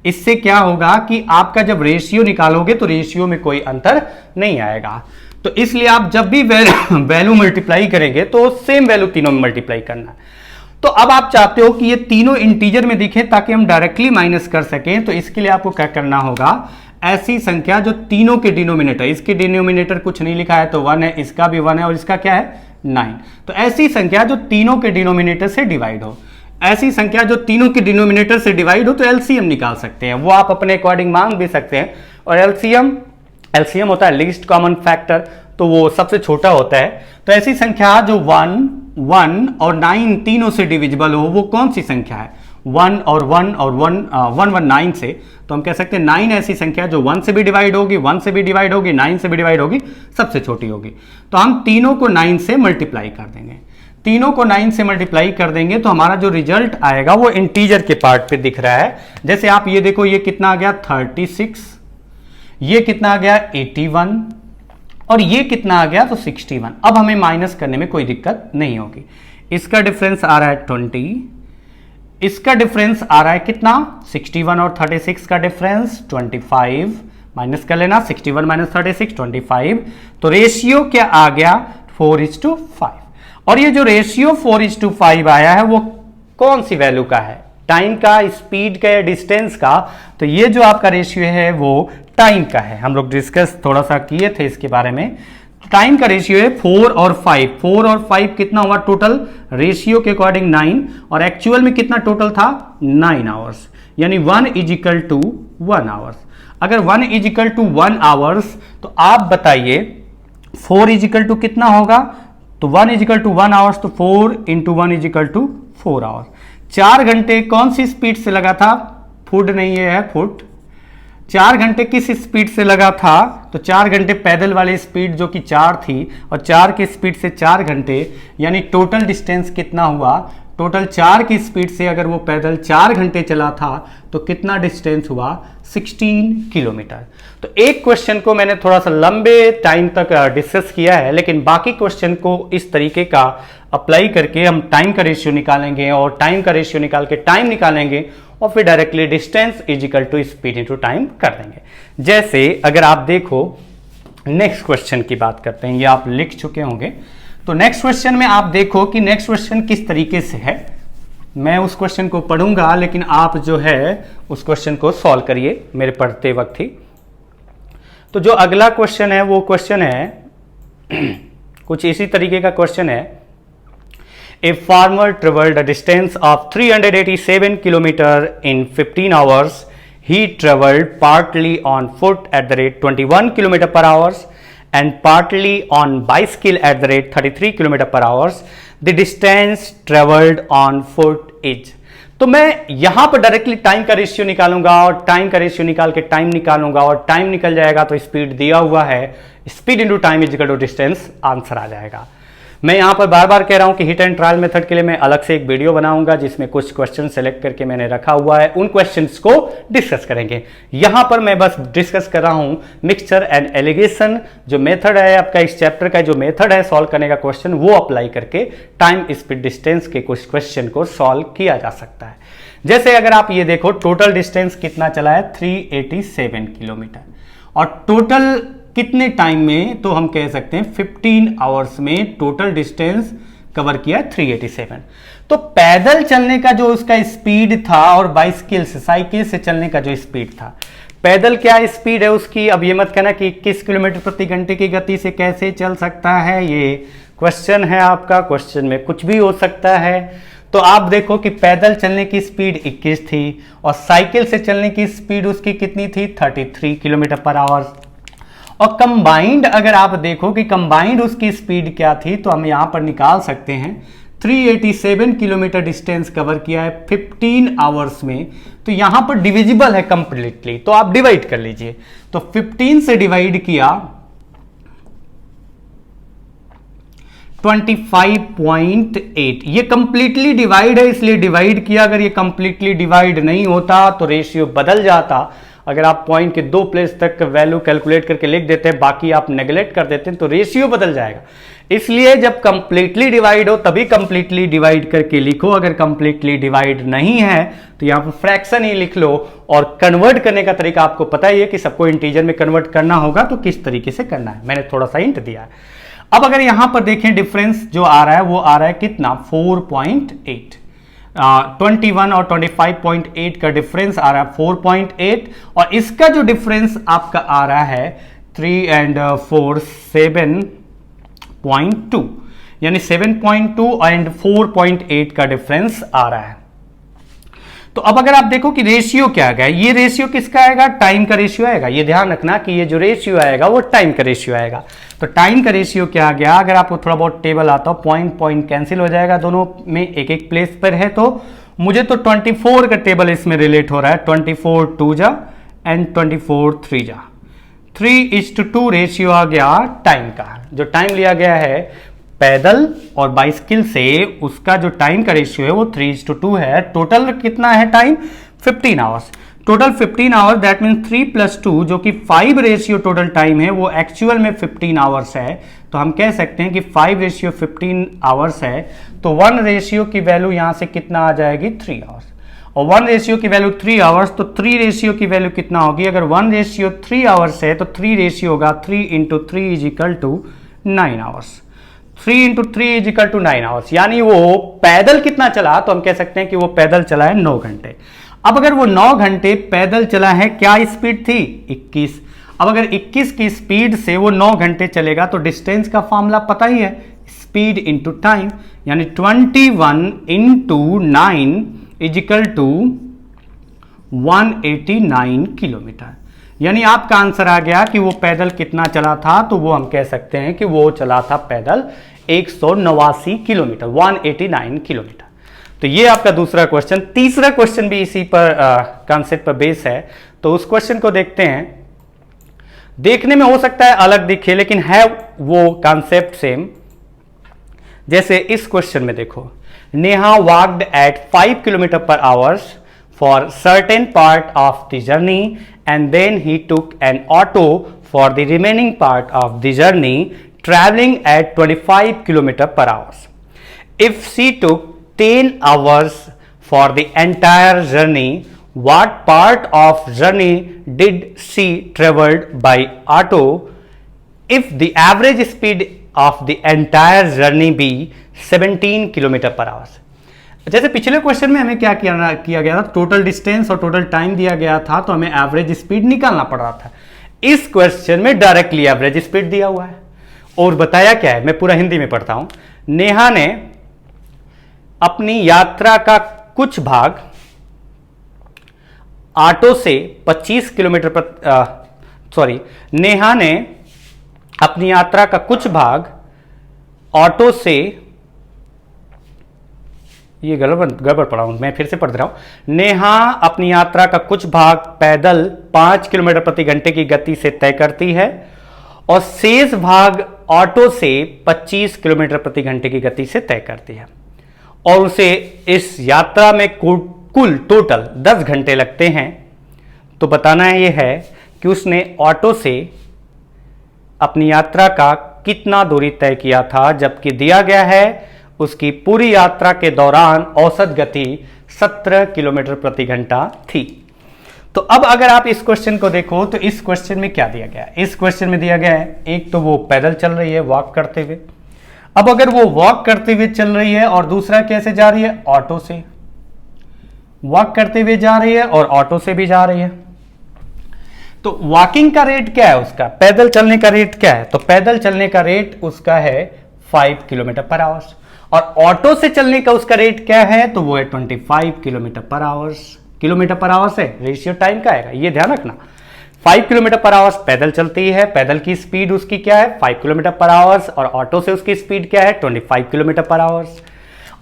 इससे क्या होगा कि आपका जब रेशियो निकालोगे तो रेशियो में कोई अंतर नहीं आएगा। तो इसलिए आप जब भी वैल्यू मल्टीप्लाई करेंगे तो सेम वैल्यू तीनों में मल्टीप्लाई करना है। तो अब आप चाहते हो कि ये तीनों इंटीजर में दिखे ताकि हम डायरेक्टली माइनस कर सकें, तो इसके लिए आपको क्या करना होगा, ऐसी संख्या जो तीनों के डिनोमिनेटर, इसके डिनोमिनेटर कुछ नहीं लिखा है तो 1 है, इसका भी 1 है और इसका क्या है 9, तो ऐसी संख्या जो तीनों के डिनोमिनेटर से डिवाइड हो, ऐसी संख्या जो तीनों के डिनोमिनेटर से डिवाइड हो तो एलसीएम निकाल सकते हैं। वो आप अपने अकॉर्डिंग मांग भी सकते हैं। और एलसीएम होता है लीस्ट कॉमन फैक्टर, तो वो सबसे छोटा होता है। तो ऐसी संख्या जो 1, 1 और 9 तीनों से डिविजिबल हो, वो कौन सी संख्या है, 1 और 1 और 1 9 से, तो हम कह सकते हैं 9 ऐसी संख्या जो 1 से भी डिवाइड होगी, 1 से भी डिवाइड होगी, 9 से भी डिवाइड होगी, सबसे छोटी होगी। तो हम तीनों को 9 से मल्टीप्लाई कर देंगे, तीनों को 9 से मल्टीप्लाई कर देंगे तो हमारा जो रिजल्ट आएगा वो इंटीजर के पार्ट पे दिख रहा है। जैसे आप ये देखो, ये कितना आ गया 36, ये कितना आ गया 81 और ये कितना आ गया तो 61। अब हमें माइनस करने में कोई दिक्कत नहीं होगी। इसका डिफरेंस आ रहा है 20, इसका डिफरेंस आ रहा है कितना 61 और 36 का डिफरेंस 25, माइनस कर लेना 61 माइनस 36 25। तो रेशियो क्या आ गया 4:5। और ये जो रेशियो 4:5 आया है वो कौन सी वैल्यू का है, टाइम का, स्पीड का या डिस्टेंस का। तो ये जो आपका रेशियो है वो टाइम का है। हम लोग डिस्कस थोड़ा सा किए थे इसके बारे में। टाइम का रेशियो है 4 और 5, 4 और 5 कितना हुआ टोटल, रेशियो के अकॉर्डिंग 9 और एक्चुअल में कितना टोटल था 9 आवर्स, यानी 1 = 1 आवर्स। अगर 1 = 1 आवर्स तो आप बताइए 4 = कितना होगा, तो 1 = 1 आवर्स, तो 4 × 1 = 4 आवर्स। 4 घंटे कौन सी स्पीड से लगा था, फुट नहीं है फुट, 4 घंटे किस स्पीड से लगा था, तो 4 घंटे पैदल वाली स्पीड जो कि 4 थी और 4 की स्पीड से 4 घंटे, यानी टोटल डिस्टेंस कितना हुआ, टोटल 4 की स्पीड से अगर वो पैदल 4 घंटे चला था तो कितना डिस्टेंस हुआ 16 किलोमीटर। तो एक क्वेश्चन को मैंने थोड़ा सा लंबे टाइम तक डिस्कस किया है, लेकिन बाकी क्वेश्चन को इस तरीके का अप्लाई करके हम टाइम का रेशियो निकालेंगे और टाइम का रेशियो निकाल के टाइम निकालेंगे और फिर डायरेक्टली डिस्टेंस = स्पीड × टाइम कर देंगे। जैसे अगर आप देखो नेक्स्ट क्वेश्चन की बात करते हैं, ये आप लिख चुके होंगे। तो नेक्स्ट क्वेश्चन में आप देखो कि नेक्स्ट क्वेश्चन किस तरीके से है। मैं उस क्वेश्चन को पढ़ूंगा लेकिन आप जो है उस क्वेश्चन को सॉल्व करिए मेरे पढ़ते वक्त ही। तो जो अगला क्वेश्चन है वो क्वेश्चन है कुछ इसी तरीके का क्वेश्चन है। A farmer traveled a distance of 387 kilometers in 15 hours. He traveled partly on foot at the rate 21 km per hour and partly on bicycle at the rate 33 km per hour. The distance traveled on foot is. तो मैं यहां पर directly time का ratio निकालूंगा और time का ratio निकाल के टाइम निकालूंगा और टाइम निकल जाएगा तो स्पीड दिया हुआ है, स्पीड × टाइम = डिस्टेंस, आंसर आ जाएगा। मैं यहाँ पर बार बार कह रहा हूँ कि हिट एंड ट्रायल मेथड के लिए मैं अलग से एक वीडियो बनाऊंगा जिसमें कुछ क्वेश्चन सेलेक्ट करके मैंने रखा हुआ है, उन क्वेश्चंस को डिस्कस करेंगे। यहाँ पर मैं बस डिस्कस कर रहा हूँ मिक्सचर एंड एलिगेशन, जो मेथड है आपका इस चैप्टर का, जो मेथड है सॉल्व करने का क्वेश्चन, वो अप्लाई करके टाइम स्पीड डिस्टेंस के कुछ क्वेश्चन को सॉल्व किया जा सकता है। जैसे अगर आप ये देखो टोटल डिस्टेंस कितना चला है 387 किलोमीटर और टोटल कितने टाइम में, तो हम कह सकते हैं 15 आवर्स में टोटल डिस्टेंस कवर किया 387। तो पैदल चलने का जो उसका स्पीड था और बाइसिकल से, साइकिल से चलने का जो स्पीड था, पैदल क्या स्पीड है उसकी, अब ये मत कहना कि 21 किलोमीटर प्रति घंटे की गति से कैसे चल सकता है, ये क्वेश्चन है आपका, क्वेश्चन में कुछ भी हो सकता है। तो आप देखो कि पैदल चलने की स्पीड 21 थी और साइकिल से चलने की स्पीड उसकी कितनी थी 33 किलोमीटर पर आवर। और कंबाइंड अगर आप देखो कि कंबाइंड उसकी स्पीड क्या थी, तो हम यहां पर निकाल सकते हैं 387 किलोमीटर डिस्टेंस कवर किया है 15 आवर्स में, तो यहां पर डिविजिबल है कंप्लीटली, तो आप डिवाइड कर लीजिए। तो 15 से डिवाइड किया 25.8, ये कंप्लीटली डिवाइड है इसलिए डिवाइड किया, अगर ये कंप्लीटली डिवाइड नहीं होता तो रेशियो बदल जाता। अगर आप पॉइंट के 2 प्लेस तक वैल्यू कैलकुलेट करके लिख देते हैं, बाकी आप नेग्लेक्ट कर देते हैं, तो रेशियो बदल जाएगा। इसलिए जब कंप्लीटली डिवाइड हो तभी कंप्लीटली डिवाइड करके लिखो, अगर कंप्लीटली डिवाइड नहीं है तो यहां पर फ्रैक्शन ही लिख लो। और कन्वर्ट करने का तरीका आपको पता ही है कि सबको इंटीजर में कन्वर्ट करना होगा, तो किस तरीके से करना है मैंने थोड़ा सा हिंट दिया है। अब अगर यहां पर देखें डिफरेंस जो आ रहा है वो आ रहा है कितना 4.8, 21 और 25.8 का डिफरेंस आ रहा है 4.8, और इसका जो डिफरेंस आपका आ रहा है 3 and 4 7.2, यानी 7.2 एंड 4.8 का डिफरेंस आ रहा है। तो अब अगर आप देखो कि रेशियो क्या आएगा, ये रेशियो किसका आएगा, टाइम का रेशियो आएगा। ये ध्यान रखना कि ये जो रेशियो आएगा वो टाइम का रेशियो आएगा। तो टाइम का रेशियो क्या आ गया, अगर आपको थोड़ा बहुत टेबल आता हो, पॉइंट कैंसिल हो जाएगा, दोनों में एक एक प्लेस पर है, तो मुझे तो 24 का टेबल इसमें रिलेट हो रहा है, 24 2 जा एंड 24 3 जा, 3:2 रेशियो आ गया टाइम का। जो टाइम लिया गया है पैदल और बाइसिकल से, उसका जो टाइम का रेशियो है वो 3:2 है। टोटल कितना है time, 15 hours, total 15 hours, that mean 3 + 2 जो कि 5 रेशियो टोटल टाइम है, वो एक्चुअल में 15 आवर्स है। तो हम कह सकते हैं कि 5:15 आवर्स है, तो 1 रेशियो की वैल्यू यहां से कितना आ जाएगी 3 आवर्स, और 1 रेशियो की वैल्यू 3 आवर्स, तो 3 रेशियो की वैल्यू कितना होगी, अगर 1 रेशियो 3 आवर्स है तो 3 रेशियो होगा 3 × 3 = 9 आवर्स, 3 × 3 = 9 आवर्स, यानी वो पैदल कितना चला, तो हम कह सकते हैं कि वो पैदल चला है 9 घंटे। अब अगर वो 9 घंटे पैदल चला है, क्या स्पीड थी 21, अब अगर 21 की स्पीड से वो 9 घंटे चलेगा तो डिस्टेंस का फॉर्मूला पता ही है, स्पीड इंटू टाइम, यानी 21 × 9 = 189 किलोमीटर। यानी आपका आंसर आ गया कि वो पैदल कितना चला था, तो वो हम कह सकते हैं कि वो चला था पैदल 189 किलोमीटर, 189 किलोमीटर। तो ये आपका दूसरा क्वेश्चन। तीसरा क्वेश्चन भी इसी पर कॉन्सेप्ट पर बेस है, तो उस क्वेश्चन को देखते हैं। देखने में हो सकता है अलग दिखे, लेकिन है वो कॉन्सेप्ट सेम। जैसे इस क्वेश्चन में देखो, Neha walked at 5 km/h for certain part of the journey and then he took an auto for the remaining part of the journey traveling at 25 km/h. If she took 10 hours for the entire journey, what part of journey did she traveled by auto if the average speed of the entire journey be 17 km/h? जैसे पिछले question में हमें क्या किया गया था, total distance और total time दिया गया था, तो हमें एवरेज स्पीड निकालना पड़ रहा था। इस क्वेश्चन में डायरेक्टली एवरेज स्पीड दिया हुआ है और बताया क्या है, मैं पूरा हिंदी में पढ़ता हूं। नेहा ने अपनी यात्रा का कुछ भाग ऑटो से 25 किलोमीटर नेहा ने अपनी यात्रा का कुछ भाग ऑटो से, ये गड़बड़ पढ़ा हूं, मैं फिर से पढ़ रहा हूं। नेहा अपनी यात्रा का कुछ भाग पैदल 5 किलोमीटर प्रति घंटे की गति से तय करती है और शेष भाग ऑटो से 25 किलोमीटर प्रति घंटे की गति से तय करती है, और उसे इस यात्रा में कुल टोटल 10 घंटे लगते हैं। तो बताना ये है कि उसने ऑटो से अपनी यात्रा का कितना दूरी तय किया था, जबकि दिया गया है उसकी पूरी यात्रा के दौरान औसत गति 17 किलोमीटर प्रति घंटा थी। तो अब अगर आप इस क्वेश्चन को देखो तो इस क्वेश्चन में क्या दिया गया है, इस क्वेश्चन में दिया गया है एक तो वो पैदल चल रही है वॉक करते हुए। अब अगर वो वॉक करते हुए चल रही है और दूसरा कैसे जा रही है, ऑटो से वॉक करते हुए जा रही है और ऑटो से भी जा रही है। तो वॉकिंग का रेट क्या है उसका, पैदल चलने का रेट क्या है, तो पैदल चलने का रेट उसका है 5 km/h, और ऑटो से चलने का उसका रेट क्या है, तो वो है 25 km/h। किलोमीटर/h से रेशियो टाइम का आएगा, ये ध्यान रखना। 5 km/h पैदल चलती है, पैदल की स्पीड उसकी क्या है 5 km/h, और ऑटो से उसकी स्पीड क्या है 25 km/h।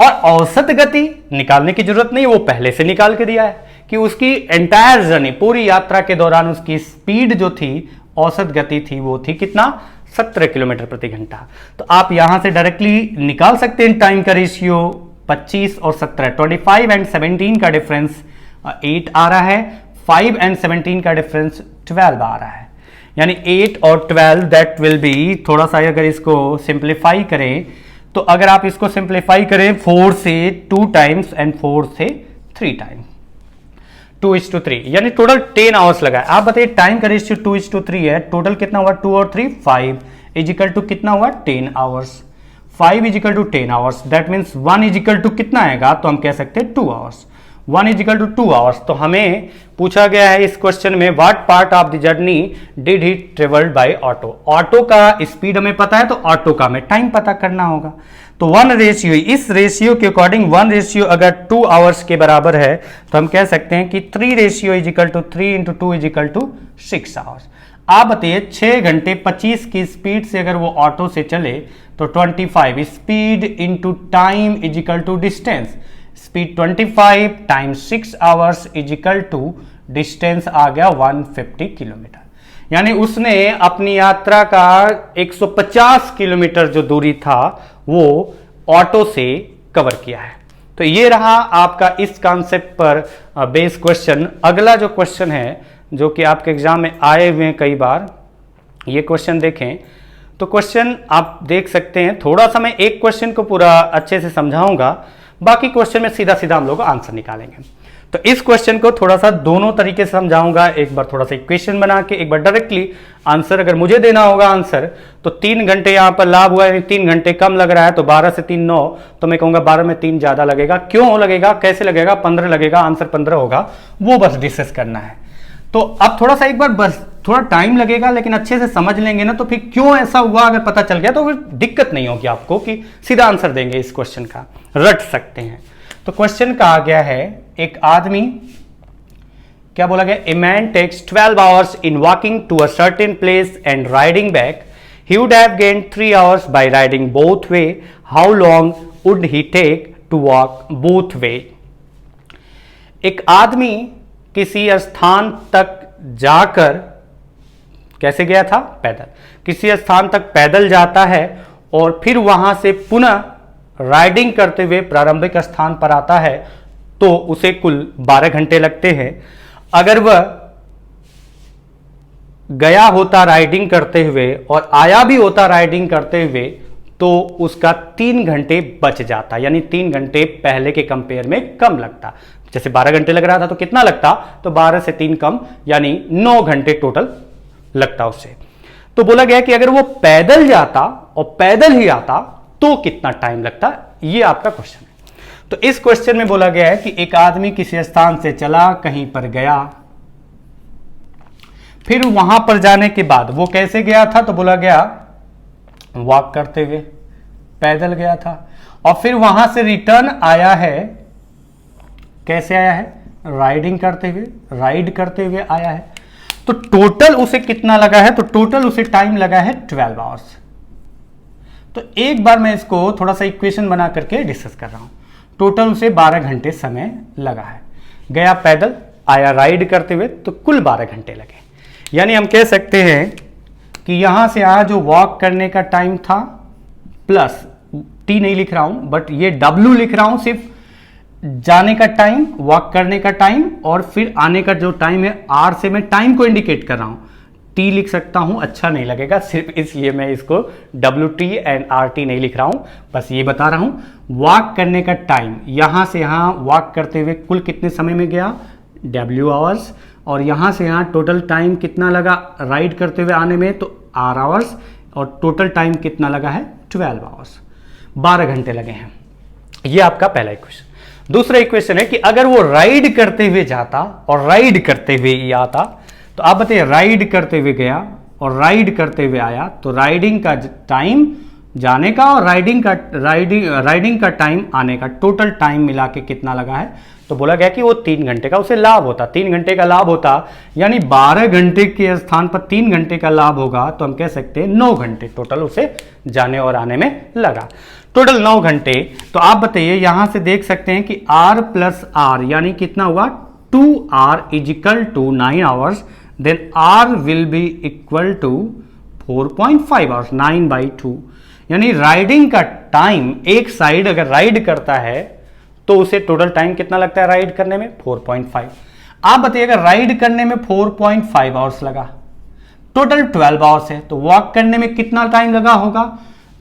और औसत गति निकालने की जरूरत नहीं, वो पहले से निकाल के दिया है कि उसकी एंटायर जर्नी, पूरी यात्रा के दौरान उसकी स्पीड जो थी, औसत गति थी, वो थी कितना 17 किलोमीटर प्रति घंटा। तो आप यहां से डायरेक्टली निकाल सकते हैं टाइम का रेशियो 25 और 17, 25 एंड 17 का डिफरेंस 8 आ रहा है। 5 एंड 17 का डिफरेंस 12 आ रहा है, यानी 8 और 12 दैट विल बी, थोड़ा सा अगर इसको सिंप्लीफाई करें तो अगर आप इसको सिंप्लीफाई करें 4 से 2 टाइम्स एंड 4 से 3 टाइम्स, 2:3, यानी टोटल 10 आवर्स लगा है। आप बताइए टाइम का रेशियो 2:3 है, टोटल कितना हुआ 2 और 3 5 इजिकल टू कितना हुआ 10 hours, 5 equal to 10 hours, that means 1 equal to कितना आएगा, तो हम कह सकते हैं 2 आवर्स, 1 इजिकल टू 2 आवर्स। तो हमें पूछा गया है इस क्वेश्चन में what part of the journey did he travelled by auto. Auto का स्पीड हमें पता है तो ऑटो का हमें टाइम पता करना होगा। तो 1 रेशियो, इस रेशियो के अकॉर्डिंग 1 रेशियो अगर 2 आवर्स के बराबर है तो हम कह सकते हैं कि 3 ratio equal to 3 into 2 equal to 6 hours. आप बताइए 6 घंटे 25 की स्पीड से अगर वो ऑटो से चले तो 25 speed into time equal to distance, speed 25 times 6 hours equal to distance आ गया 150 किलोमीटर, यानी उसने अपनी यात्रा का 150 किलोमीटर जो दूरी था वो ऑटो से कवर किया है। तो ये रहा आपका इस कॉन्सेप्ट पर बेस क्वेश्चन। अगला जो क्वेश्चन है जो कि आपके एग्जाम में आए हुए हैं कई बार, ये क्वेश्चन देखें तो क्वेश्चन आप देख सकते हैं, थोड़ा सा मैं एक क्वेश्चन को पूरा अच्छे से समझाऊंगा, बाकी क्वेश्चन में सीधा सीधा हम लोग आंसर निकालेंगे। तो इस क्वेश्चन को थोड़ा सा दोनों तरीके से समझाऊंगा, एक बार थोड़ा सा इक्वेशन बना के, एक बार डायरेक्टली आंसर अगर मुझे देना होगा आंसर तो 3 घंटे यहां पर लाभ हुआ है, 3 घंटे कम लग रहा है तो 12 से 3 9, तो मैं कहूंगा 12 में 3 ज्यादा लगेगा, क्यों लगेगा कैसे लगेगा, 15 लगेगा, आंसर 15 होगा, वो बस डिस्कस करना है। तो अब थोड़ा सा एक बार बस थोड़ा टाइम लगेगा लेकिन अच्छे से समझ लेंगे ना तो फिर क्यों ऐसा हुआ अगर पता चल गया तो फिर दिक्कत नहीं होगी आपको कि सीधा आंसर देंगे इस क्वेश्चन का, रट सकते हैं। तो क्वेश्चन कहा गया है एक आदमी, क्या बोला गया, a man takes 12 hours in walking to a certain place and riding back, he would have gained 3 hours by riding both way, how long would he take to walk both way. एक आदमी किसी स्थान तक जाकर, कैसे गया था, पैदल, किसी स्थान तक पैदल जाता है और फिर वहां से पुनः राइडिंग करते हुए प्रारंभिक स्थान पर आता है तो उसे कुल 12 घंटे लगते हैं। अगर वह गया होता राइडिंग करते हुए और आया भी होता राइडिंग करते हुए तो उसका 3 घंटे बच जाता, यानी 3 घंटे पहले के कंपेयर में कम लगता। जैसे 12 घंटे लग रहा था तो कितना लगता, तो 12 से 3 कम, यानी 9 घंटे टोटल लगता उसे। तो बोला गया कि अगर वो पैदल जाता और पैदल ही आता तो कितना टाइम लगता, ये आपका क्वेश्चन है। तो इस क्वेश्चन में बोला गया है कि एक आदमी किसी स्थान से चला, कहीं पर गया, फिर वहां पर जाने के बाद वो कैसे गया था, तो बोला गया वॉक करते हुए, पैदल गया था, और फिर वहां से रिटर्न आया है, कैसे आया है, राइडिंग करते हुए, राइड करते हुए आया है। तो टोटल उसे कितना लगा है, तो टोटल उसे टाइम लगा है 12 आवर्स। तो एक बार मैं इसको थोड़ा सा इक्वेशन बना करके डिस्कस कर रहा हूं। टोटल उसे 12 घंटे समय लगा है, गया पैदल, आया राइड करते हुए, तो कुल 12 घंटे लगे। यानी हम कह सकते हैं कि यहां से यहां जो वॉक करने का टाइम था, प्लस टी नहीं लिख रहा हूं बट ये डब्ल्यू लिख रहा हूं, सिर्फ जाने का टाइम, वॉक करने का टाइम, और फिर आने का जो टाइम है, आर से मैं टाइम को इंडिकेट कर रहा हूं, टी लिख सकता हूं, अच्छा नहीं लगेगा, सिर्फ इसलिए मैं इसको W T and R T नहीं लिख रहा हूं, बस ये बता रहा हूं। वॉक करने का टाइम, यहां से यहां वॉक करते हुए कुल कितने समय में गया, डब्ल्यू आवर्स, और यहां से यहां टोटल टाइम कितना लगा राइड करते हुए आने में, तो आर आवर्स, और टोटल टाइम कितना लगा है 12 आवर्स, 12 घंटे लगे हैं। ये आपका पहला इक्वेशन। दूसरा इक्वेशन है कि अगर वो राइड करते हुए जाता और राइड करते हुए ही आता, तो आप बताइए राइड करते हुए गया और राइड करते हुए आया, तो राइडिंग का टाइम जाने का और राइडिंग का टाइम आने का, टोटल टाइम मिला के कितना लगा है, तो बोला गया कि वो 3 घंटे का उसे लाभ होता, 3 घंटे का लाभ होता, यानी 12 घंटे के स्थान पर 3 घंटे का लाभ होगा, तो हम कह सकते हैं 9 घंटे टोटल उसे जाने और आने में लगा, टोटल 9 घंटे। तो आप बताइए यहां से देख सकते हैं कि R प्लस R यानी कितना हुआ, 2R is equal to 9 hours, then R will be equal to 4.5 hours, 9/2, यानी राइडिंग का टाइम, एक साइड अगर राइड करता है तो उसे टोटल टाइम कितना लगता है राइड करने में, 4.5। आप बताइएगा राइड करने में 4.5 आवर्स लगा, टोटल 12 आवर्स है, तो वॉक करने में कितना टाइम लगा होगा?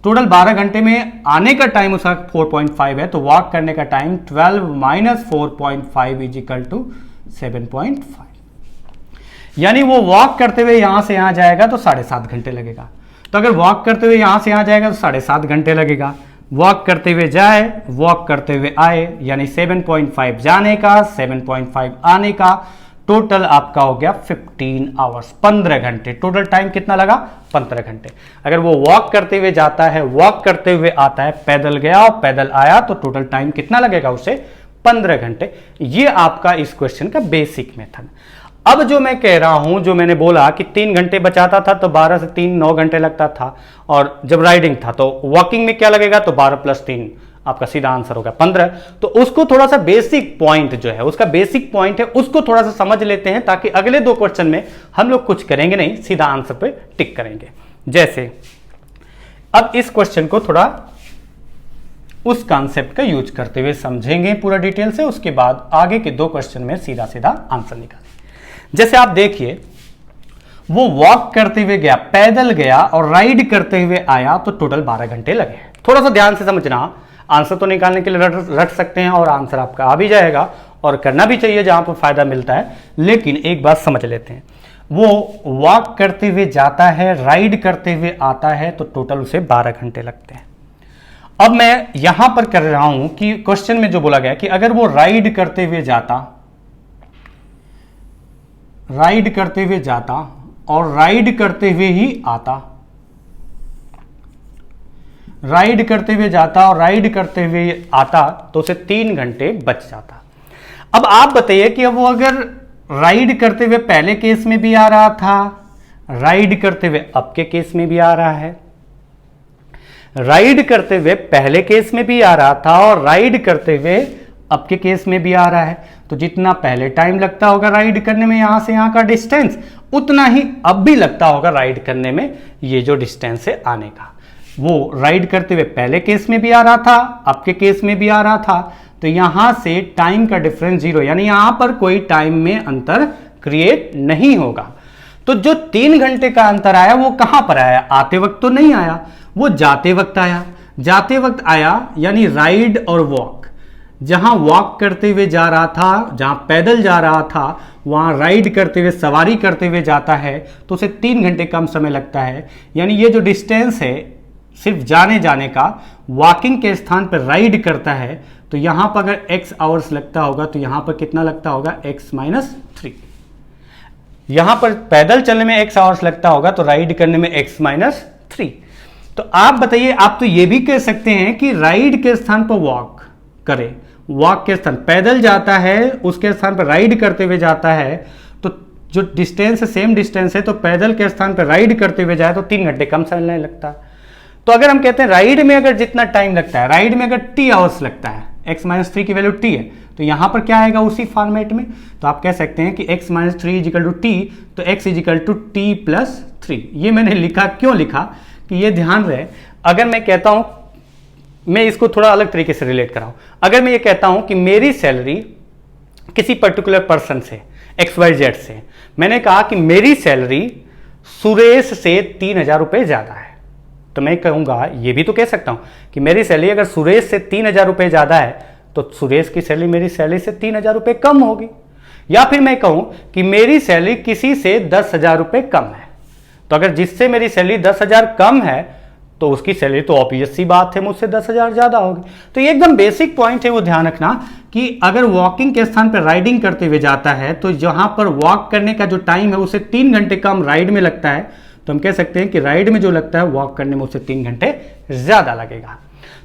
टोटल 12 घंटे में आने का टाइम उसका 4.5 है, तो वॉक करने का time 12 minus 4.5 is equal to 7.5, यानी वो वॉक करते हुए यहां से यहां जाएगा तो 7.5 घंटे लगेगा। तो अगर वॉक करते हुए यहां से यहां जाएगा तो 7.5 घंटे लगेगा, वॉक करते हुए जाए, वॉक करते हुए आए, यानी 7.5 जाने का, 7.5 आने का, टोटल आपका हो गया 15 आवर्स, 15 घंटे। टोटल टाइम कितना लगा? 15 घंटे। अगर वो वॉक करते हुए जाता है, वॉक करते हुए आता है, पैदल गया और पैदल आया, तो टोटल टाइम कितना लगेगा उसे? 15 घंटे। ये आपका इस क्वेश्चन का बेसिक मेथड। अब जो मैं कह रहा हूं, जो मैंने बोला कि 3 घंटे बचाता था तो 12 से 3 9 घंटे लगता था, और जब राइडिंग था तो वॉकिंग में क्या लगेगा? तो 12 प्लस 3 आपका सीधा आंसर होगा 15। तो उसको थोड़ा सा बेसिक पॉइंट जो है, उसका बेसिक पॉइंट है, उसको थोड़ा सा समझ लेते हैं, ताकि अगले 2 क्वेश्चन में हम लोग कुछ करेंगे नहीं, सीधा आंसर पे टिक करेंगे। जैसे अब इस क्वेश्चन को थोड़ा उस कॉन्सेप्ट का यूज करते हुए समझेंगे पूरा डिटेल से, उसके बाद आगे के 2 क्वेश्चन में सीधा सीधा आंसर निकालेंगे। जैसे आप देखिए, वो वॉक करते हुए गया, पैदल गया और राइड करते हुए आया, तो टोटल 12 घंटे लगे। थोड़ा सा ध्यान से समझना, आंसर तो निकालने के लिए रट सकते हैं और आंसर आपका आ भी जाएगा, और करना भी चाहिए जहां पर फायदा मिलता है। लेकिन एक बात समझ लेते हैं, वो वॉक करते हुए जाता है, राइड करते हुए आता है, तो टोटल उसे 12 घंटे लगते हैं। अब मैं यहां पर कर रहा हूं कि क्वेश्चन में जो बोला गया कि अगर वो राइड करते हुए जाता और राइड करते हुए ही आता, राइड करते हुए जाता और राइड करते हुए आता, तो उसे 3 घंटे बच जाता। अब आप बताइए कि अब वो अगर राइड करते हुए पहले केस में भी आ रहा था, राइड करते हुए अब के केस में भी आ रहा है, राइड करते हुए पहले केस में भी आ रहा था और राइड करते हुए अब के केस में भी आ रहा है, तो जितना पहले टाइम लगता होगा राइड करने में यहां से यहां का डिस्टेंस, उतना ही अब भी लगता होगा राइड करने में ये जो डिस्टेंस है आने का। वो राइड करते हुए पहले केस में भी आ रहा था, अब के केस में भी आ रहा था, तो यहां से टाइम का डिफरेंस 0, यानी यहां पर कोई टाइम में अंतर क्रिएट नहीं होगा। तो जो 3 घंटे का अंतर आया वो कहां पर आया? आते वक्त तो नहीं आया, वो जाते वक्त आया। जाते वक्त आया यानी राइड और वॉक, जहां वॉक करते हुए जा रहा था, जहां पैदल जा रहा था, वहां राइड करते हुए, सवारी करते हुए जाता है, तो उसे 3 घंटे कम समय लगता है। यानी ये जो डिस्टेंस है सिर्फ जाने जाने का, वॉकिंग के स्थान पर राइड करता है, तो यहां पर अगर x आवर्स लगता होगा तो यहां पर कितना लगता होगा? x minus 3। यहां पर पैदल चलने में x आवर्स लगता होगा तो राइड करने में x माइनस 3। तो आप बताइए, आप तो ये भी कह सकते हैं कि राइड के स्थान पर वॉक करे, वॉक के स्थान पैदल जाता है, उसके स्थान पर राइड करते हुए जाता है, तो जो डिस्टेंस है सेम डिस्टेंस है, तो पैदल के स्थान पर राइड करते हुए जाए तो 3 घंटे कम समय लगता। तो अगर हम कहते हैं राइड में अगर जितना टाइम लगता है, राइड में अगर t आवर्स लगता है, x माइनस 3 की वैल्यू t है, तो यहां पर क्या आएगा उसी फॉर्मेट में? तो आप कह सकते हैं कि x minus 3 equal to t, तो x equal to t plus 3। ये मैंने लिखा, क्यों लिखा कि ये ध्यान रहे, अगर मैं कहता हूं, मैं इसको थोड़ा अलग तरीके से रिलेट कराऊं, अगर मैं ये कहता हूं कि मेरी सैलरी किसी पर्टिकुलर पर्सन से, XYZ से, मैंने कहा कि मेरी सैलरी सुरेश से 3,000 रुपये ज्यादा है, तो मैं कहूंगा, ये भी तो कह सकता हूं कि मेरी सैलरी अगर सुरेश से 3,000 रुपये ज्यादा है तो सुरेश की सैलरी मेरी सैलरी से 3,000 रुपये कम होगी। या फिर मैं कहूं कि मेरी सैलरी किसी से 10,000 रुपये कम है, तो अगर जिससे मेरी सैलरी 10,000 कम है तो उसकी सैलरी तो ऑब्वियस सी बात है मुझसे 10,000 ज्यादा होगी। तो ये एकदम बेसिक पॉइंट है, वो ध्यान रखना कि अगर वॉकिंग के स्थान पर राइडिंग करते हुए जाता है, तो जहां पर वॉक करने का जो टाइम है उसे 3 घंटे कम राइड में लगता है, तो हम कह सकते हैं कि राइड में जो लगता है वॉक करने में उससे 3 घंटे ज्यादा लगेगा।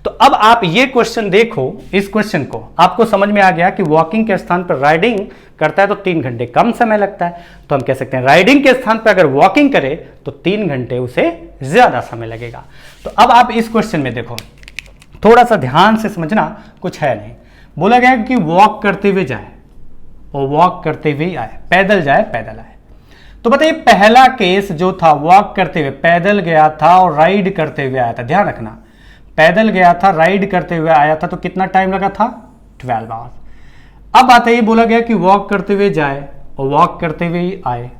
तो अब आप ये क्वेश्चन देखो, इस क्वेश्चन को आपको समझ में आ गया कि वॉकिंग के स्थान पर राइडिंग करता है तो 3 घंटे कम समय लगता है, तो हम कह सकते हैं राइडिंग के स्थान पर अगर वॉकिंग करे तो 3 घंटे उसे ज्यादा समय लगेगा। तो अब आप इस क्वेश्चन में देखो, थोड़ा सा ध्यान से समझना, कुछ है नहीं, बोला गया कि वॉक करते हुए जाए और वॉक करते हुए आए, पैदल जाए पैदल आए। तो बताइए पहला केस जो था वॉक करते हुए पैदल गया था और राइड करते हुए आया था, ध्यान रखना, पैदल गया था राइड करते हुए आया था, तो कितना टाइम लगा था? 12 आवर्स। अब बात है, ये बोला गया कि वॉक करते हुए जाए और वॉक करते हुए ही आए।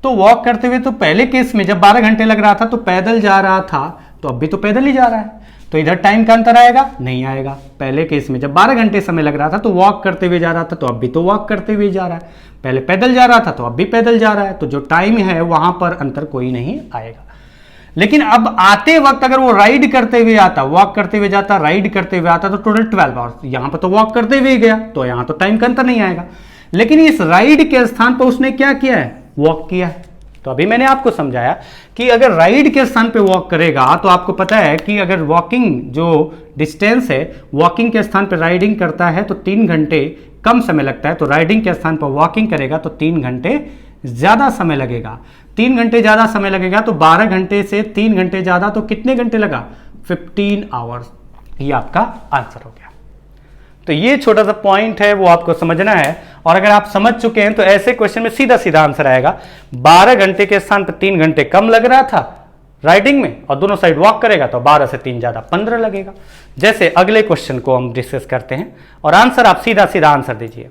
तो वॉक करते हुए तो पहले केस में जब 12 घंटे लग रहा था तो पैदल जा रहा था, तो अब भी तो पैदल ही जा रहा है, तो इधर टाइम का अंतर आएगा? नहीं आएगा। पहले केस में जब 12 घंटे समय लग रहा था तो वॉक करते हुए जा रहा था, तो अब भी तो वॉक करते हुए जा रहा है। पहले पैदल जा रहा था तो अब भी पैदल जा रहा है, तो जो टाइम है वहां पर अंतर कोई नहीं आएगा। लेकिन अब आते वक्त अगर वो राइड करते हुए आता, वॉक करते हुए जाता, राइड करते हुए आता, तो टोटल 12 आवर्स। यहां पर तो वॉक करते हुए गया, तो यहां तो टाइम का अंतर नहीं आएगा। लेकिन इस राइड के स्थान पर उसने क्या किया है? वॉक किया है। तो अभी मैंने आपको समझाया कि अगर राइड के स्थान पे वॉक करेगा तो आपको पता है कि अगर वॉकिंग जो डिस्टेंस है, वॉकिंग के स्थान पे राइडिंग करता है तो 3 घंटे कम समय लगता है, तो राइडिंग के स्थान पर वॉकिंग करेगा तो 3 घंटे ज्यादा समय लगेगा। 3 घंटे ज्यादा समय लगेगा तो 12 घंटे से 3 घंटे ज्यादा, तो कितने घंटे लगा? 15 आवर्स। ये आपका आंसर हो गया। तो ये छोटा सा पॉइंट है, वो आपको समझना है। और अगर आप समझ चुके हैं तो ऐसे क्वेश्चन में सीधा सीधा आंसर आएगा। 12 घंटे के स्थान पर 3 घंटे कम लग रहा था राइडिंग में, और दोनों साइड वॉक करेगा तो 12 से 3 ज्यादा 15 लगेगा। जैसे अगले क्वेश्चन को हम डिस्कस करते हैं, और आंसर आप सीधा सीधा आंसर दीजिए।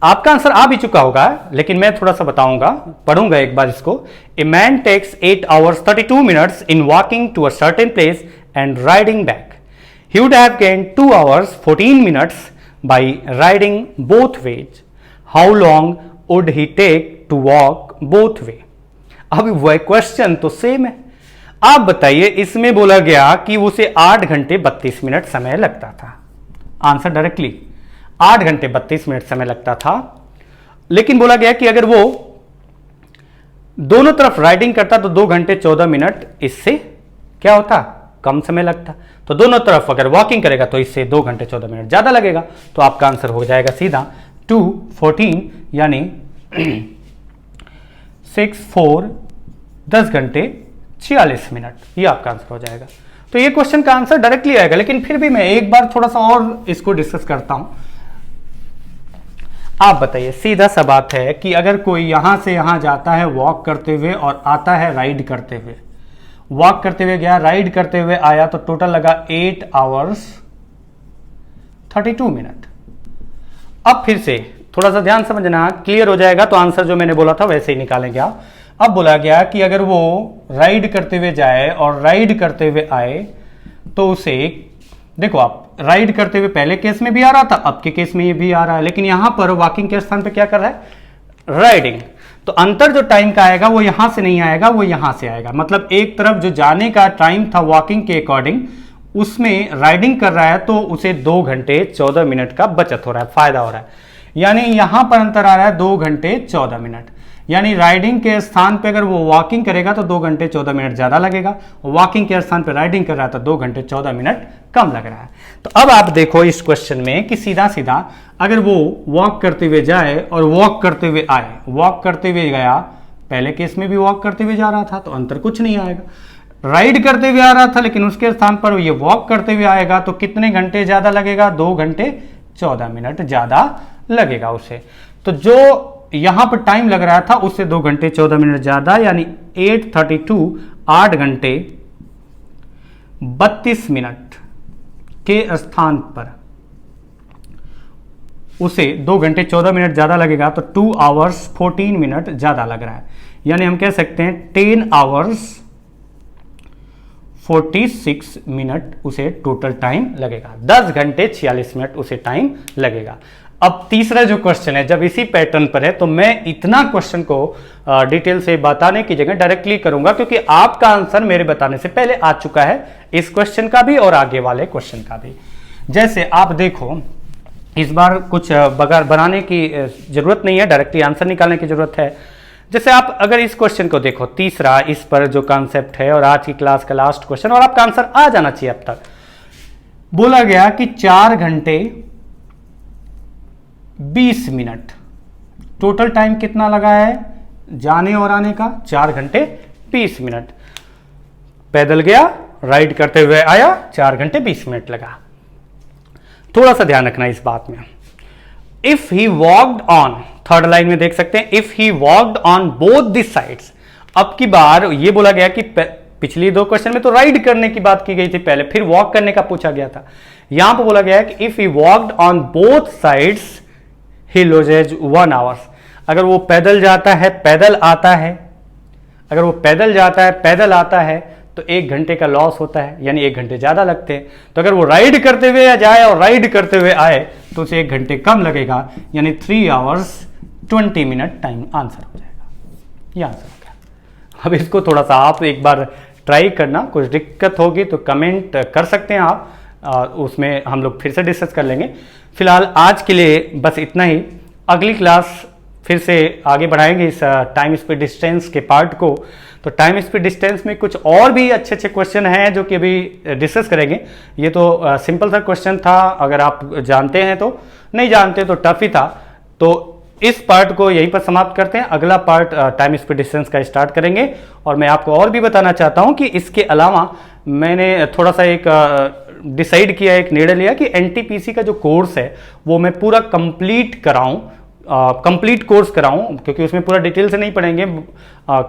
आपका आंसर आ भी चुका होगा, लेकिन मैं थोड़ा सा बताऊंगा, पढ़ूंगा एक बार इसको। A man takes 8 hours 32 minutes in walking to a certain place and riding back. He would have gained 2 hours 14 minutes by riding both ways. How long would he take to walk both way? अब वह question तो same है। आप बताइए, इसमें बोला गया कि उसे 8 घंटे 32 मिनट समय लगता था। आंसर डायरेक्टली 8 घंटे 32 मिनट समय लगता था। लेकिन बोला गया कि अगर वो दोनों तरफ राइडिंग करता तो 2 घंटे 14 मिनट इससे क्या होता? कम समय लगता। तो दोनों तरफ अगर वॉकिंग करेगा तो इससे 2 घंटे 14 मिनट ज्यादा लगेगा। तो आपका आंसर हो जाएगा सीधा 2:14, यानी 6:4 10 घंटे 46 मिनट। ये आपका आंसर हो जाएगा। तो ये क्वेश्चन का आंसर डायरेक्टली आएगा, लेकिन फिर भी मैं एक बार थोड़ा सा और इसको डिस्कस करता हूं। आप बताइए, सीधा सा बात है कि अगर कोई यहां से यहां जाता है वॉक करते हुए और आता है राइड करते हुए, वॉक करते हुए गया, राइड करते हुए आया, तो टोटल लगा 8 hours 32 मिनट। अब फिर से थोड़ा सा ध्यान समझना, क्लियर हो जाएगा। तो आंसर जो मैंने बोला था वैसे ही निकालेंगे आप। अब बोला गया कि अगर वो राइड करते हुए जाए और राइड करते हुए आए, तो उसे देखो, आप राइड करते हुए पहले केस में भी आ रहा था, अब के केस में ये भी आ रहा है, लेकिन यहां पर वॉकिंग के स्थान पर क्या कर रहा है? राइडिंग। तो अंतर जो टाइम का आएगा वो यहां से नहीं आएगा, वो यहां से आएगा। मतलब एक तरफ जो जाने का टाइम था वॉकिंग के अकॉर्डिंग, उसमें राइडिंग कर रहा है तो उसे 2 घंटे 14 मिनट का बचत हो रहा है, फायदा हो रहा है। यानी यहां पर अंतर आ रहा है 2 घंटे 14 मिनट। यानी राइडिंग के स्थान पे अगर वो वॉकिंग करेगा तो 2 घंटे 14 मिनट ज्यादा लगेगा, वॉकिंग के स्थान पे राइडिंग कर रहा है तो 2 घंटे 14 मिनट कम लग रहा है। तो अब आप देखो इस क्वेश्चन में कि सीधा सीधा अगर वो वॉक करते हुए जाए और वॉक करते हुए आए, वॉक करते हुए गया, पहले केस में भी वॉक करते हुए जा रहा था तो अंतर कुछ नहीं आएगा। राइड करते हुए आ रहा था, लेकिन उसके स्थान पर ये वॉक करते हुए आएगा तो कितने घंटे ज्यादा लगेगा? 2 घंटे 14 मिनट ज्यादा लगेगा उसे। तो जो यहां पर टाइम लग रहा था उससे 2 घंटे 14 मिनट ज्यादा, यानी 8:32 8 घंटे 32 मिनट के स्थान पर उसे 2 घंटे 14 मिनट ज्यादा लगेगा, तो 2 hours 14 मिनट ज्यादा लग रहा है। यानी हम कह सकते हैं 10 hours 46 मिनट उसे टोटल टाइम लगेगा। 10 घंटे 46 मिनट उसे टाइम लगेगा। अब तीसरा जो क्वेश्चन है, जब इसी पैटर्न पर है तो मैं इतना क्वेश्चन को डिटेल से बताने की जगह डायरेक्टली करूंगा, क्योंकि आपका आंसर मेरे बताने से पहले आ चुका है इस क्वेश्चन का भी और आगे वाले क्वेश्चन का भी। जैसे आप देखो, इस बार कुछ बगैर बनाने की जरूरत नहीं है, डायरेक्टली आंसर निकालने की जरूरत है। जैसे आप अगर इस क्वेश्चन को देखो, तीसरा इस पर जो कॉन्सेप्ट है और आज की क्लास का लास्ट क्वेश्चन, और आपका आंसर आ जाना चाहिए। अब तक बोला गया कि 4 घंटे 20 मिनट टोटल टाइम कितना लगा है जाने और आने का? 4 घंटे 20 मिनट। पैदल गया, राइड करते हुए आया, 4 घंटे 20 मिनट लगा। थोड़ा सा ध्यान रखना इस बात में। If he walked on, third line में देख सकते हैं, if he walked on both the sides. अब की बार ये बोला गया कि पिछली 2 क्वेश्चन में तो राइड करने की बात की गई थी पहले, फिर वॉक करने का पूछा गया था। यहां पर बोला गया है कि if he walked on both sides he lodges 1 hours. अगर वो पैदल जाता है, पैदल आता है, अगर वो पैदल जाता है, पैदल आता है, तो 1 घंटे का लॉस होता है, यानी 1 घंटे ज़्यादा लगते हैं। तो अगर वो राइड करते हुए जाए और राइड करते हुए आए तो उसे 1 घंटे कम लगेगा, यानी 3 आवर्स 20 मिनट टाइम आंसर हो जाएगा। ये आंसर हो गया। अब इसको थोड़ा सा आप एक बार ट्राई करना, कुछ दिक्कत होगी तो कमेंट कर सकते हैं आप, उसमें हम लोग फिर से डिस्कस कर लेंगे। फिलहाल आज के लिए बस इतना ही। अगली क्लास फिर से आगे बढ़ाएंगे इस टाइम स्पीड डिस्टेंस के पार्ट को। तो टाइम स्पीड डिस्टेंस में कुछ और भी अच्छे अच्छे क्वेश्चन हैं जो कि अभी डिस्कस करेंगे। ये तो सिंपल सा क्वेश्चन था, अगर आप जानते हैं तो, नहीं जानते तो टफ ही था। तो इस पार्ट को यहीं पर समाप्त करते हैं। अगला पार्ट टाइम स्पीड डिस्टेंस का स्टार्ट करेंगे। और मैं आपको और भी बताना चाहता हूं कि इसके अलावा मैंने थोड़ा सा एक डिसाइड किया, एक निर्णय लिया कि एनटीपीसी का जो कोर्स है वो मैं पूरा कंप्लीट कराऊं, कंप्लीट कोर्स कराऊं, क्योंकि उसमें पूरा डिटेल से नहीं पढ़ेंगे,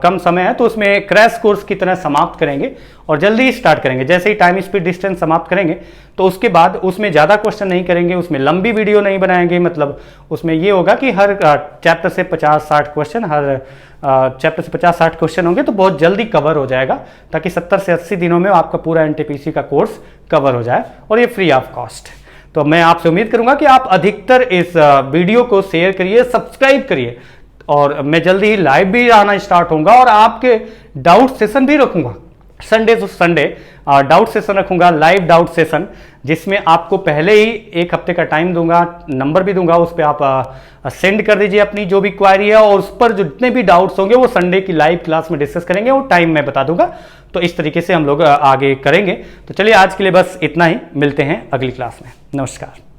कम समय है, तो उसमें क्रैश कोर्स की तरह समाप्त करेंगे और जल्दी ही स्टार्ट करेंगे। जैसे ही टाइम स्पीड डिस्टेंस समाप्त करेंगे तो उसके बाद उसमें ज़्यादा क्वेश्चन नहीं करेंगे, उसमें लंबी वीडियो नहीं बनाएंगे। मतलब उसमें ये होगा कि हर चैप्टर से 50-60 क्वेश्चन, हर चैप्टर से 50-60 क्वेश्चन होंगे, तो बहुत जल्दी कवर हो जाएगा, ताकि 70 से 80 दिनों में आपका पूरा एनटीपीसी का कोर्स कवर हो जाए, और ये फ्री ऑफ कॉस्ट। तो मैं आपसे उम्मीद करूंगा कि आप अधिकतर इस वीडियो को शेयर करिए, सब्सक्राइब करिए, और मैं जल्दी ही लाइव भी आना स्टार्ट होऊंगा और आपके डाउट सेशन भी रखूंगा। Sunday to Sunday doubt session रखूंगा, लाइव डाउट सेशन, जिसमें आपको पहले ही 1 हफ्ते का टाइम दूंगा, नंबर भी दूंगा, उस पर आप सेंड कर दीजिए अपनी जो भी क्वारी है, और उस पर जितने भी डाउट्स होंगे वो संडे की लाइव क्लास में डिस्कस करेंगे, वो टाइम मैं बता दूंगा। तो इस तरीके से हम लोग आगे करेंगे। तो चलिए आज के लिए बस इतना ही, मिलते हैं अगली क्लास में। नमस्कार।